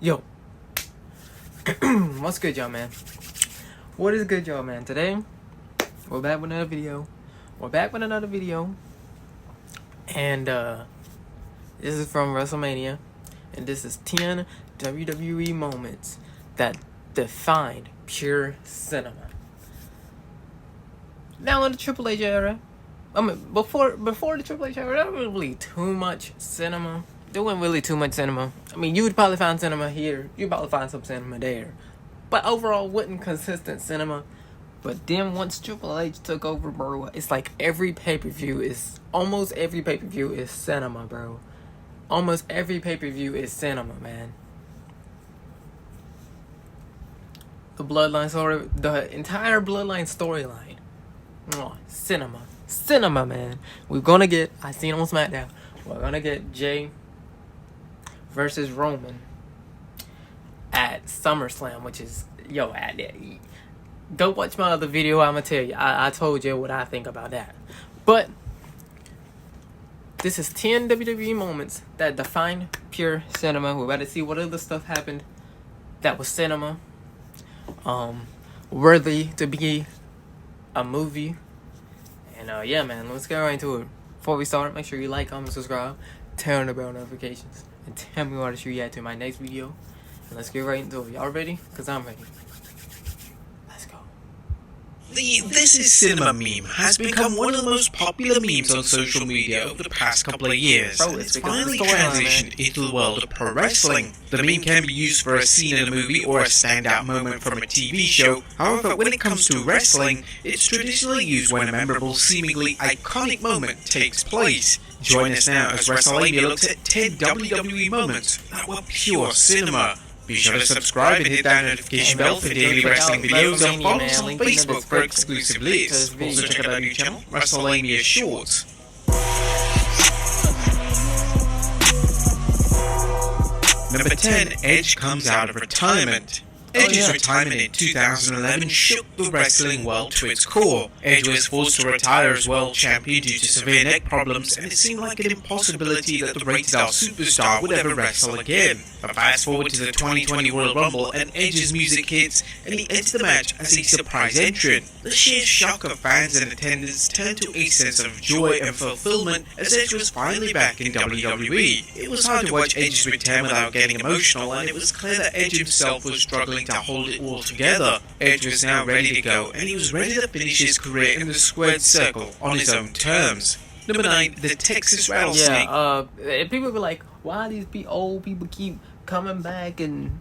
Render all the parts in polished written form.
Yo, what's good, y'all, man? What is good, y'all, man? Today, we're back with another video. And, this is from WrestleMania. And this is 10 WWE moments that defined pure cinema. Now, in the Triple H era, before the Triple H era, there wasn't really too much cinema. There wasn't really too much cinema. I mean, you would probably find cinema here. You'd probably find some cinema there. But overall, wasn't consistent cinema. But then once Triple H took over, bro, it's like almost every pay-per-view is cinema, bro. Almost every pay-per-view is cinema, man. The Bloodline story, the entire Bloodline storyline. Cinema. Cinema, man. We're gonna get, I seen on SmackDown, we're gonna get Jay versus Roman at SummerSlam, which is, go watch my other video. I'm gonna tell you, I told you what I think about that. But this is 10 WWE moments that define pure cinema. We're about to see what other stuff happened that was cinema, worthy to be a movie. And yeah, man, let's get right into it. Before we start, make sure you like, comment, subscribe, turn on the bell notifications, and tell me what to react to in my next video. And let's get right into it. Y'all ready? Because I'm ready. Let's go. The "This is Cinema" meme has become one of the most popular memes on social media over the past couple of years, Bro, and it's finally transitioned into the world of pro wrestling. The meme can be used for a scene in a movie or a standout moment from a TV show. However, when it comes to wrestling, it's traditionally used when a memorable, seemingly iconic moment takes place. Join us now as WrestleMania looks at 10 WWE moments that were pure cinema. Be sure to subscribe and hit that notification bell for daily wrestling videos, and follow us on Facebook for exclusive lists. Also check out our new channel, WrestleMania Shorts. Number 10, Edge comes out of retirement. Edge's retirement in 2011 shook the wrestling world to its core. Edge was forced to retire as world champion due to severe neck problems, and it seemed like an impossibility that the rated R superstar would ever wrestle again. But fast forward to the 2020 Royal Rumble, and Edge's music hits, and he enters the match as a surprise entrant. The sheer shock of fans and attendants turned to a sense of joy and fulfillment as Edge was finally back in WWE. It was hard to watch Edge's return without getting emotional, and it was clear that Edge himself was struggling to hold it all together. Edge was now ready to go, and he was ready to finish his career in the squared circle on his own terms. Number 9, the Texas Rattlesnake. And people be like, why these old people keep coming back and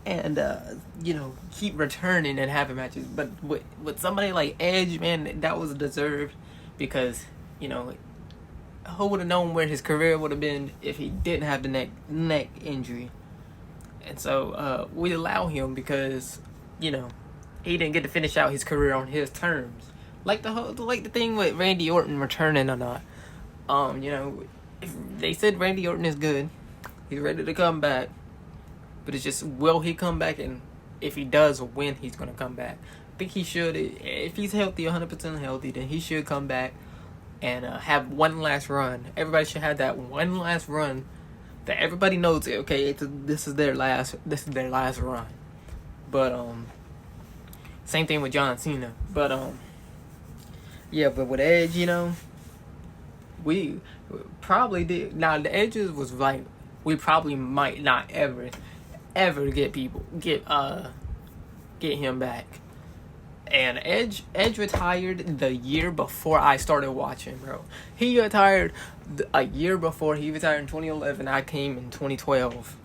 keep returning and having matches? But with somebody like Edge, man, that was deserved, because who would have known where his career would have been if he didn't have the neck injury. And so we allow him because he didn't get to finish out his career on his terms, like the thing with Randy Orton returning or not. If they said Randy Orton is good, he's ready to come back, but it's just, will he come back? And if he does, when he's gonna come back? I think he should. If he's healthy, 100% healthy, then he should come back and have one last run. Everybody should have that one last run that everybody knows. Okay, this is their last run. But same thing with John Cena. But but with Edge, we probably did. Now the Edges was like, we probably might not ever get him back. And Edge retired the year before I started watching, bro. He retired a year before. He retired in 2011. I came in 2012.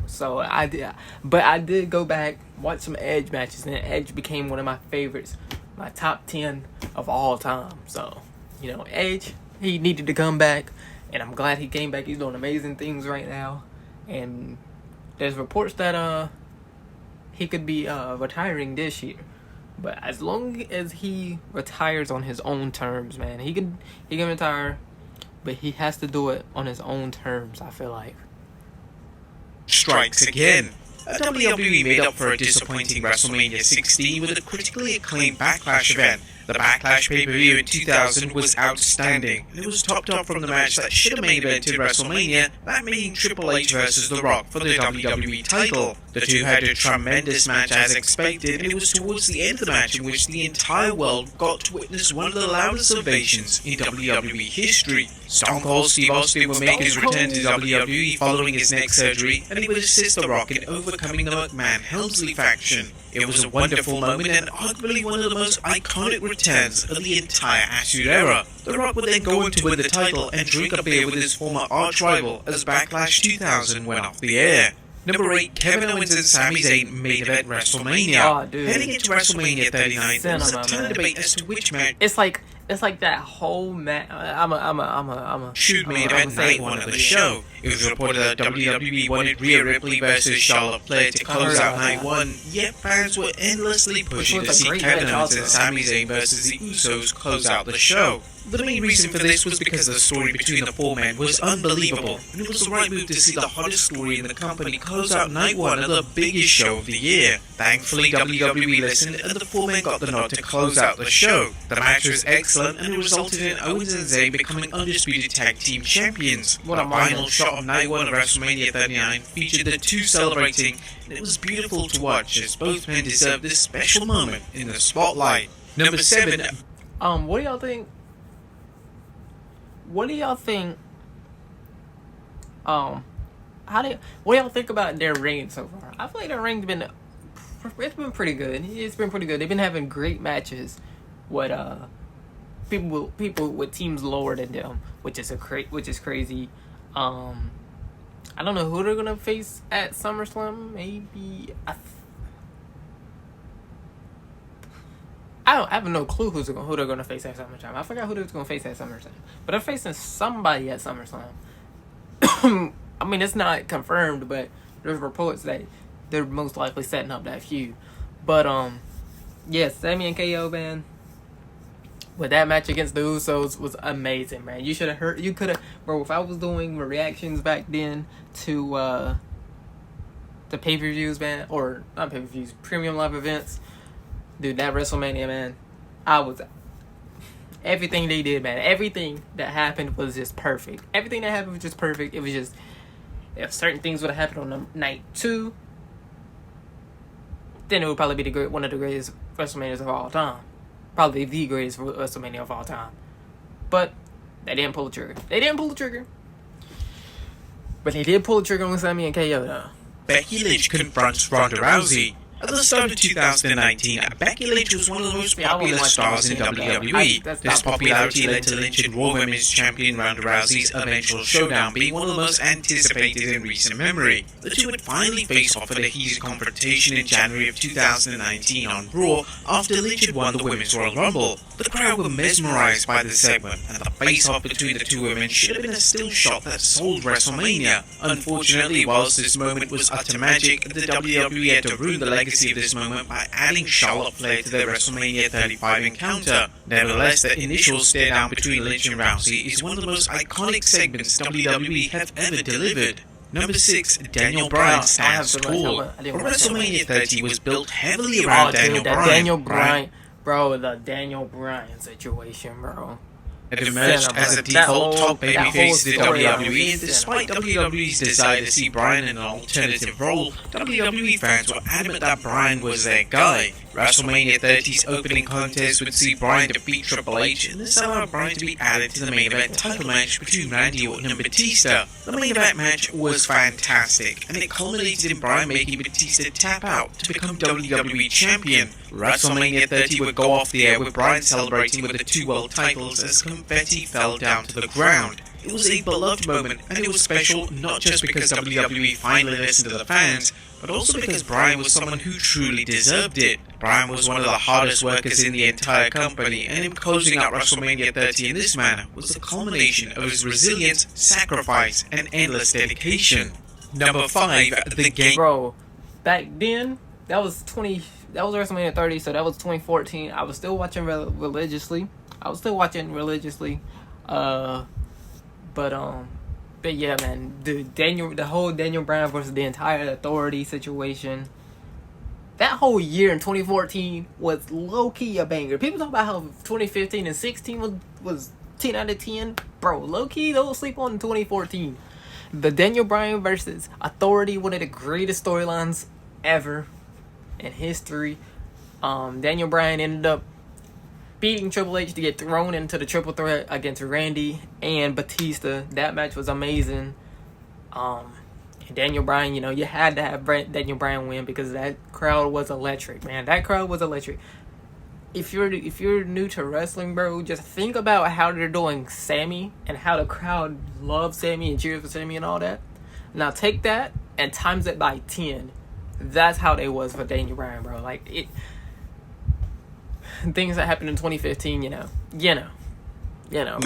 So I did go back, watch some Edge matches, and Edge became one of my favorites, my top 10 of all time. So, Edge, he needed to come back, and I'm glad he came back. He's doing amazing things right now. And there's reports that he could be retiring this year. But as long as he retires on his own terms, man, he can retire, but he has to do it on his own terms, I feel like. Strikes again. WWE made up for a disappointing WrestleMania 16 with a critically acclaimed Backlash event. The Backlash pay-per-view in 2000 was outstanding, and it was topped off from the match that should have main evented WrestleMania, that being Triple H vs. The Rock for the WWE title. The two had a tremendous match as expected, and it was towards the end of the match in which the entire world got to witness one of the loudest ovations in WWE history. Stone Cold Steve Austin would make his return to WWE following his neck surgery, and he would assist The Rock in overcoming the McMahon-Helmsley faction. It was a wonderful moment and arguably one of the most iconic returns of the entire Attitude Era. The Rock would then go on to win the title and drink a beer with his former arch-rival as Backlash 2000 went off the air. Number 8, Kevin Owens and Sami Zayn main event WrestleMania. Oh, dude. Heading into WrestleMania 39, there was a Cinema, ton of man. debate as to which match It's like that whole match. should main event night one of the show. It was reported that WWE wanted Rhea Ripley versus Charlotte Flair to close out night one, yet fans were endlessly pushing to see Kevin Owens and Sami Zayn versus the Usos close out the show. The main reason for this was because the story between the four men was unbelievable, and it was the right move to see the hottest story in the company close out night one of the biggest show of the year. Thankfully, WWE listened, and the four men got the nod to close out the show. The match was excellent, and it resulted in Owens and Zayn becoming undisputed tag team champions. The final shot of night one of WrestleMania 39 featured the two celebrating, and it was beautiful to watch as both men deserved this special moment in the spotlight. Number 7. What do y'all think? What do y'all think? What do y'all think about their reign so far? I feel like their reign it's been pretty good. It's been pretty good. They've been having great matches with people with teams lower than them, which is crazy. I don't know who they're gonna face at SummerSlam. Maybe I have no clue who they're gonna face at SummerSlam. I forgot who they're gonna face at SummerSlam, but they're facing somebody at SummerSlam. I mean, it's not confirmed, but there's reports that they're most likely setting up that feud. But yes, Sami and KO, man. With that match against the Usos was amazing, man. You should have heard. You could have, bro. If I was doing reactions back then to the pay-per-views, man, or not pay-per-views, premium live events. Dude, that WrestleMania, man, everything they did, man, everything that happened was just perfect. Everything that happened was just perfect. It was just, if certain things would have happened on night 2, then it would probably be one of the greatest WrestleManias of all time. Probably the greatest WrestleMania of all time. But they didn't pull the trigger. But they did pull the trigger on Sami and KO, though. Becky Lynch confronts Ronda Rousey. At the start of 2019, Becky Lynch was one of the most popular stars in WWE. This popularity led to Lynch and Raw Women's Champion Ronda Rousey's eventual showdown being one of the most anticipated in recent memory. The two would finally face off in a heated confrontation in January of 2019 on Raw after Lynch had won the Women's Royal Rumble. The crowd were mesmerized by the segment, and the face-off between the two women should have been a still shot that sold WrestleMania. Unfortunately, whilst this moment was utter magic, the WWE had to ruin the legacy of this moment by adding Charlotte Flair to their WrestleMania 35 encounter. Nevertheless, the initial stare down between Lynch and Rousey is one of the most iconic segments WWE have ever delivered. Number 6, Daniel Bryan stands tall. WrestleMania 30 was built heavily around Daniel Bryan. Bro, the Daniel Bryan situation, bro. It emerged as a default top babyface to WWE, and despite WWE's desire to see Bryan in an alternative role, WWE fans were adamant that Bryan was their guy. WrestleMania 30's opening contest would see Bryan defeat Triple H, and this allowed Bryan to be added to the main event title match between Randy Orton and Batista. The main event match was fantastic, and it culminated in Bryan making Batista tap out to become WWE Champion. WrestleMania 30 would go off the air with Bryan celebrating with the two world titles as confetti fell down to the ground. It was a beloved moment, and it was special not just because WWE finally listened to the fans, but also because Bryan was someone who truly deserved it. Bryan was one of the hardest workers in the entire company, and him closing out WrestleMania 30 in this manner was the culmination of his resilience, sacrifice, and endless dedication. Number 5, the game. Bro, back then, that was WrestleMania 30, so that was 2014. I was still watching religiously. But yeah, man, the whole Daniel Bryan versus the entire Authority situation, that whole year in 2014 was low-key a banger. People talk about how 2015 and 16 was 10 out of 10. Bro, low-key, don't sleep on 2014. The Daniel Bryan versus Authority, one of the greatest storylines ever in history. Daniel Bryan ended up beating Triple H to get thrown into the triple threat against Randy and Batista. That match was amazing. Daniel Bryan, you know, you had to have Daniel Bryan win because that crowd was electric, man. That crowd was electric. If you're new to wrestling, bro, just think about how they're doing Sammy and how the crowd loves Sammy and cheers for Sammy and all that. Now take that and times it by 10. That's how they was for Daniel Bryan, bro. Like it, things that happened in 2015, you know.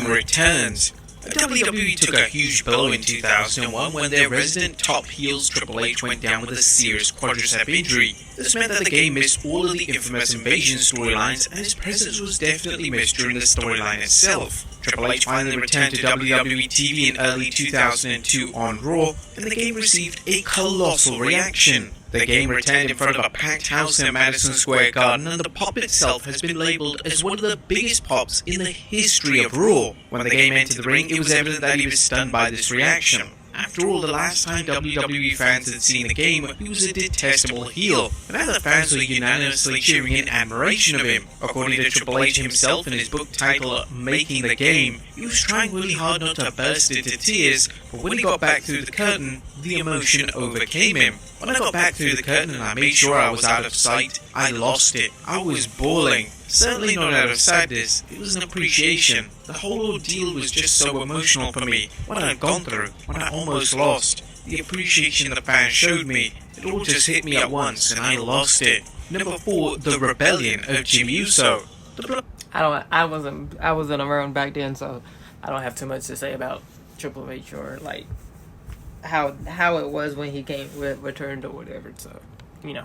Returns. WWE took a huge blow in 2001 when their resident top heels Triple H went down with a serious quadricep injury. This meant that the game missed all of the infamous Invasion storylines, and his presence was definitely missed during the storyline itself. Triple H finally returned to WWE TV in early 2002 on Raw, and the game received a colossal reaction. The game returned in front of a packed house in Madison Square Garden, and the pop itself has been labelled as one of the biggest pops in the history of Raw. When the game entered the ring, it was evident that he was stunned by this reaction. After all, the last time WWE fans had seen the game, he was a detestable heel, and now the fans were unanimously cheering in admiration of him. According to Triple H himself in his book titled Making the Game, he was trying really hard not to burst into tears, but when he got back through the curtain, the emotion overcame him. When I got back through the curtain and I made sure I was out of sight, I lost it. I was bawling. Certainly not out of sadness, it was an appreciation. The whole ordeal was just so emotional for me. What I'd gone through, what I almost lost, the appreciation the fans showed me, it all just hit me at once and I lost it. Number 4, the rebellion of Jimmy Uso. I wasn't around back then, so I don't have too much to say about Triple H or like how it was when he returned or whatever. So, you know.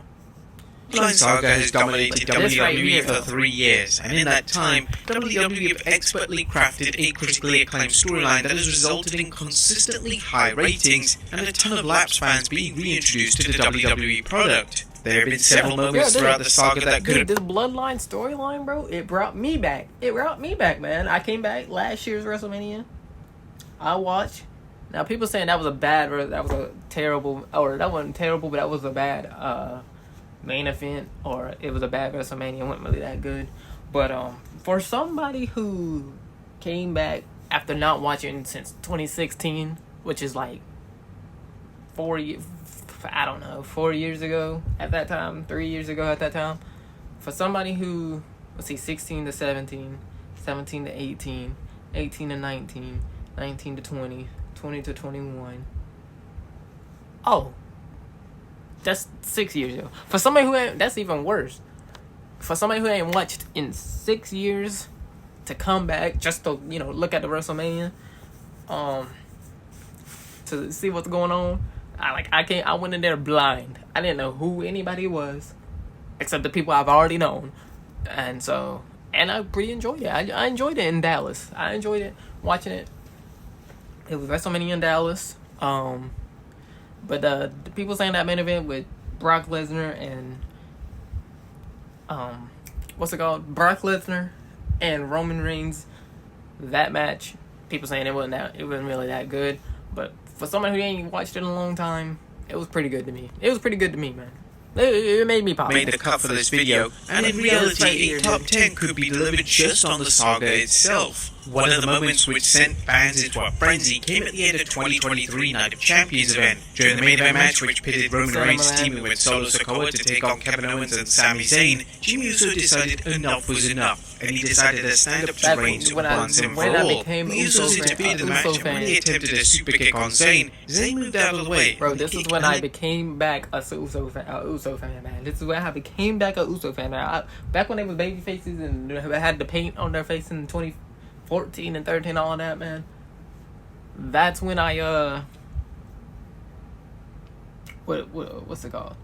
Bloodline saga has dominated WWE for 3 years, and in that time, WWE have expertly crafted a critically acclaimed storyline that has resulted in consistently high ratings and a ton of lapsed fans being reintroduced to the WWE product. There have been several moments throughout the saga that could have... This Bloodline storyline, bro, it brought me back. It brought me back, man. I came back last year's WrestleMania. I watched. Now, people saying that was a terrible, or that wasn't terrible, but that was a bad, main event, or it was a bad WrestleMania. It wasn't really that good. But for somebody who came back after not watching since 2016, which is like 4 years ago at that time, 3 years ago at that time, for somebody who, 16 to 17, 17 to 18, 18 to 19, 19 to 20, 20 to 21. Oh, that's 6 years ago. For somebody who ain't, that's even worse. For somebody who ain't watched in 6 years to come back just to, look at the WrestleMania, to see what's going on. I went in there blind. I didn't know who anybody was, except the people I've already known. And I pretty enjoyed it. I enjoyed it in Dallas. I enjoyed it watching it. It was WrestleMania in Dallas. But the people saying that main event with Brock Lesnar and Brock Lesnar and Roman Reigns, that match, people saying it wasn't really that good. But for someone who ain't watched it in a long time, it was pretty good to me. It was pretty good to me, man. It made me pop. Made the cut for this video, and in reality, a top 10 could be delivered just on the saga itself. One of the moments which sent fans into a frenzy came at the end of 2023 Night of Champions event. During the main event match, which pitted Roman Reigns teaming with Solo Sikoa to take on Kevin Owens and Sami Zayn, Jimmy Uso decided enough was enough, and he decided to stand up to Reigns once and for all. The Usos interfered in the match, and when he attempted a super kick on Zayn, Zayn moved out of the way. Bro, this is when I became back a Uso fan, man. This is when I became back a Uso fan, man. Back when they was baby faces and had the paint on their face in 2014 and 13, all that, man. That's when I what's it called?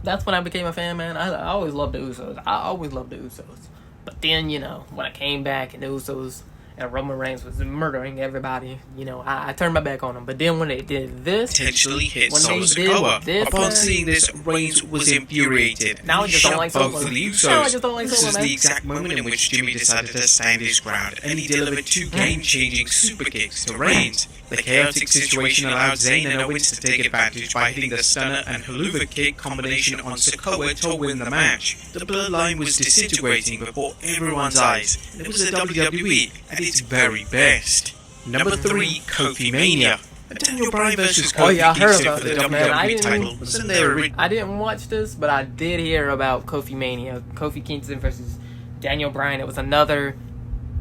That's when I became a fan, man. I always loved the Usos. But then, when I came back and the Usos and Roman Reigns was murdering everybody. You know, I turned my back on him. But then when they did this, potentially hit when Solo they Sikoa. did this, Upon man, seeing this, Reigns was infuriated. Now I He just don't shoved like both Solo. of the Usos. Now I just don't like This Solo, is man. the exact moment in which Jimmy decided to stand his ground, and he delivered two game-changing super kicks to Reigns. The chaotic situation allowed Zayn and Owens to take advantage by hitting the stunner and haluva kick combination on Sikoa to win the match. The Bloodline was disintegrating before everyone's eyes, and it was the WWE at its very best. Number 3, Kofi Mania. Daniel Bryan versus Kofi yeah, I heard Kingston about for the this, man. WWE title was in their original. I didn't watch this, but I did hear about Kofi Mania. Kofi Kingston versus Daniel Bryan. It was another,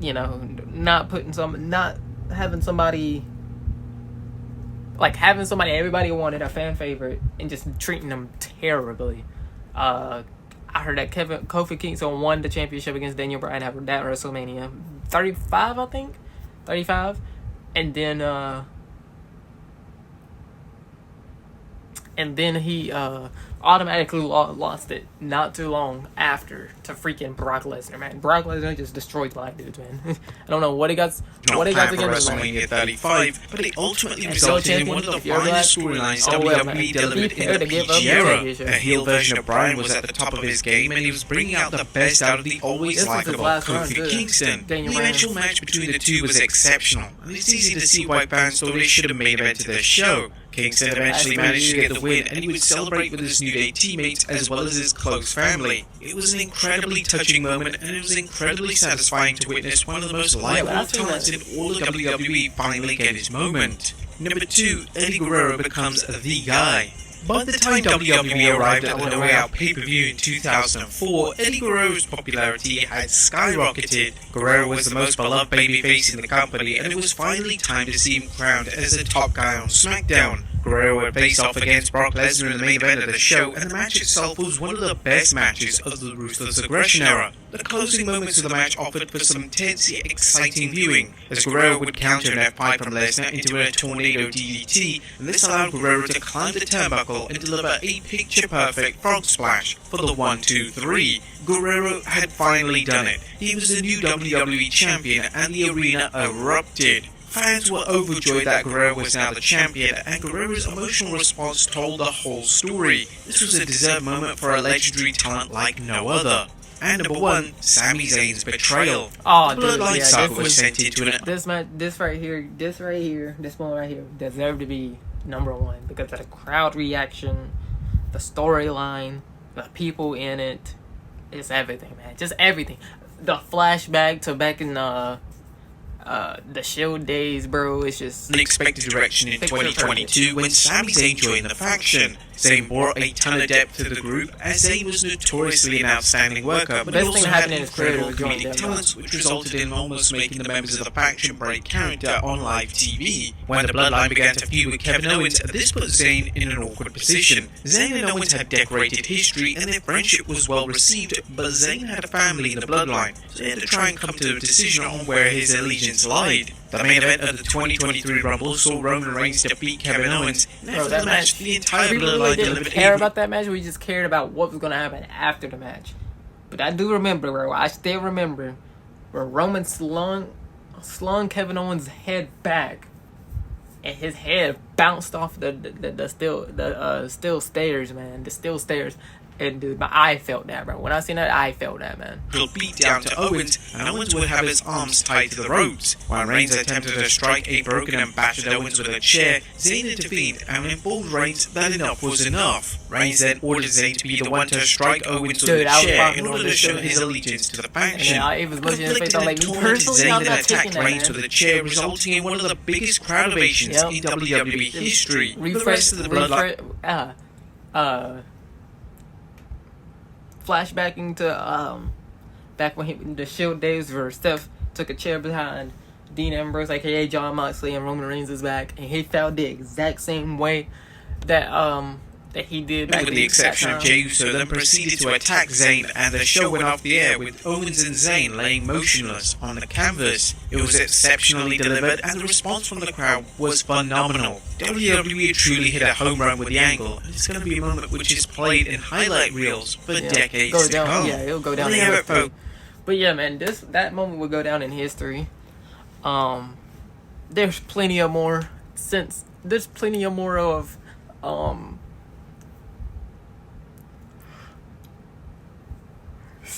you know, not having somebody everybody wanted, a fan favorite, and just treating them terribly. I heard that Kofi Kingston won the championship against Daniel Bryan at that WrestleMania 35, I think, 35, and then he automatically lost it not too long after to freaking Brock Lesnar, man. Brock Lesnar just destroyed black dudes, man. I don't know what he got against WrestleMania 35, but it ultimately resulted in one of the finest storylines WWE delivered in the PG era. A heel version of Bryan was at the top of his game, and he was bringing out the best out of the always likable Kofi Kingston. The eventual match between the two was exceptional, and it's easy to see why fans thought it should have main evented the show. Kingston eventually managed to get the win, and he would celebrate with his New Day teammates as well as his close family. It was an incredibly touching moment, and it was incredibly satisfying to witness one of the most likable talents in all of WWE finally get his moment. Number 2, Eddie Guerrero becomes the guy. By the time WWE arrived at the No Way Out pay-per-view in 2004, Eddie Guerrero's popularity had skyrocketed. Guerrero was the most beloved babyface in the company, and it was finally time to see him crowned as the top guy on SmackDown. Guerrero would face off against Brock Lesnar in the main event of the show, and the match itself was one of the best matches of the Ruthless Aggression era. The closing moments of the match offered for some intense yet exciting viewing, as Guerrero would counter an F5 from Lesnar into a tornado DDT, and this allowed Guerrero to climb the turnbuckle and deliver a picture-perfect frog splash for the 1-2-3. Guerrero had finally done it. He was the new WWE champion, and the arena erupted. Fans were overjoyed that Guerrero was now the champion, and Guerrero's emotional response told the whole story. This was a deserved moment for a legendary talent like no other. And number 1, Sami Zayn's betrayal. Oh, the dude, Bloodline yeah, saga was sent into an... this moment right here deserved to be number 1 because of the crowd reaction, the storyline, the people in it. It's everything, man. Just everything. The flashback to back in the Shield days, bro. It's just unexpected direction in 2022 when Sami Zayn joined the faction. Zayn brought a ton of depth to the group, as Zayn was notoriously an outstanding worker, but he also had incredible comedic talents, which resulted in almost making the members of the faction break character on live TV. When the Bloodline began to feud with Kevin Owens, this put Zayn in an awkward position. Zayn and Owens had decorated history, and their friendship was well received, but Zayn had a family in the Bloodline, so he had to try and come to a decision on where his allegiance lied. The main event of the 2023 Rumble saw Roman Reigns defeat Kevin Owens, and after the match, the entire Bloodline didn't care about that match. We just cared about what was going to happen after the match. But I do remember, bro. I still remember where Roman slung Kevin Owens' head back, and his head bounced off the steel stairs, man. The steel stairs. And dude, my eye felt that, bro. When I seen that, I felt that, man. He'll beat down to Owens, and Owens would have his arms tied to the ropes. While Reigns attempted to strike a broken and battered Owens with a chair, Zayn intervened and informed Reigns that enough was enough. Reigns then ordered Zayn to be the one to strike Owens with a chair in order to show his allegiance to the faction. It was looking in his face. I'm like, Zayn then attacked Reigns with a chair, resulting in one of the biggest crowd ovations in WWE history. The rest of the Bloodline... Flashbacking to back when the Shield days where Steph took a chair behind Dean Ambrose, aka John Moxley, and Roman Reigns is back, and he felt the exact same way that he did back with the exception of Jey Uso, then proceeded to attack Zayn, and the show went off the air with Owens and Zayn laying motionless on the canvas. It was exceptionally delivered, and the response from the crowd was phenomenal. WWE truly hit a home run with the angle, and it's going to be a moment which is played in highlight reels for decades to come. Yeah, it'll go down in history. But yeah, man, that moment will go down in history. There's plenty of more of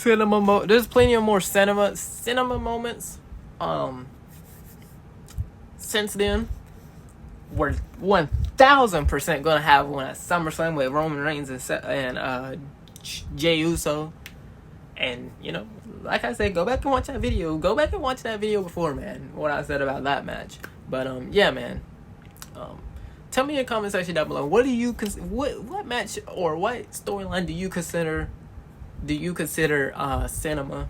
there's plenty of more cinema moments since then. We're 1000% gonna have one at SummerSlam with Roman Reigns and Jey Uso. And you know, like I said, go back and watch that video. Go back and watch that video before, man, what I said about that match. But yeah, man. Tell me in the comment section down below. What do you what match or what storyline do you consider cinema?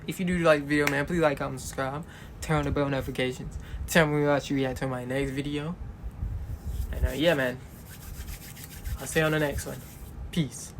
If you do like the video, man, please like, comment, subscribe, turn on the bell notifications. Tell me what you react to my next video. And yeah, man, I'll see you on the next one. Peace.